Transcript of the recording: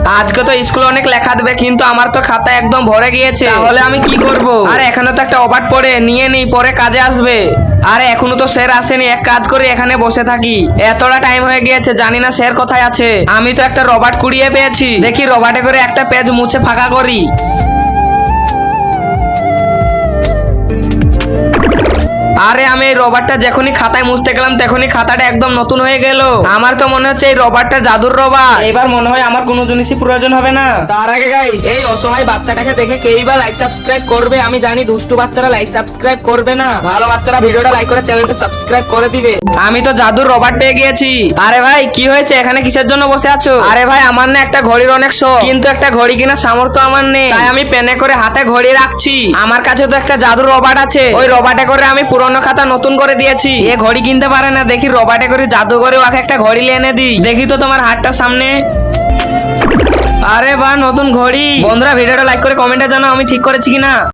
আজকে তো স্কুলে অনেক লেখা দেবে, কিন্তু আমার তো খাতা একদম ভরে গিয়েছে, তাহলে আমি কি করব? আর এখানে তো একটা অবাট পড়ে নিয়ে নেই, পরে কাজে আসবে। আরে এখনো তো স্যার আসেনি, এক কাজ করি এখানে বসে থাকি। এতটা টাইম হয়ে গিয়েছে, জানি না স্যার কোথায় আছে। আমি তো একটা রবার্ট কুড়িয়ে পেয়েছি, দেখি রবার্টে করে একটা পেজ মুছে ফাঁকা করি। আরে আমি এই রবারটা যখনই খাতায় মুছতে গেলাম তখনই খাতাটা একদম নতুন হয়ে গেল। আমার তো মনে হচ্ছে এই রবারটা জাদুর রবার, এবার মনে হয় আমার কোনো জিনিসই প্রয়োজন হবে না। তার আগে গাইস, এই অসহায় বাচ্চাটাকে দেখে কেই বা লাইক সাবস্ক্রাইব করবে? আমি জানি দুষ্টু বাচ্চারা লাইক সাবস্ক্রাইব করবে না, ভালো বাচ্চারা ভিডিওটা লাইক করে চ্যানেলটা সাবস্ক্রাইব করে দিবে। আমি তো জাদুর রবার পেয়ে গিয়েছি। আরে ভাই কি হয়েছে, এখানে কিসের জন্য বসে আছো? আরে ভাই আমার না একটা ঘড়ির অনেক শখ, কিন্তু একটা ঘড়ি কেনার সামর্থ্য আমার নেই, তাই আমি পেনে করে হাতে ঘড়ি রাখছি। আমার কাছে তো একটা জাদুর রবার আছে, ওই রবার্টে করে আমি পুরনো খাতা নতুন করে দিয়েছি। এ ঘড়ি কিনতে পারে না, দেখি রবার্টে করে জাদু করে ওকে একটা ঘড়ি এনে দিই। দেখি তো তোমার হাতটার সামনে। আরে বাহ, নতুন ঘড়ি। বন্ধুরা ভিডিওটা লাইক করে কমেন্টে জানাও আমি ঠিক করেছি কিনা।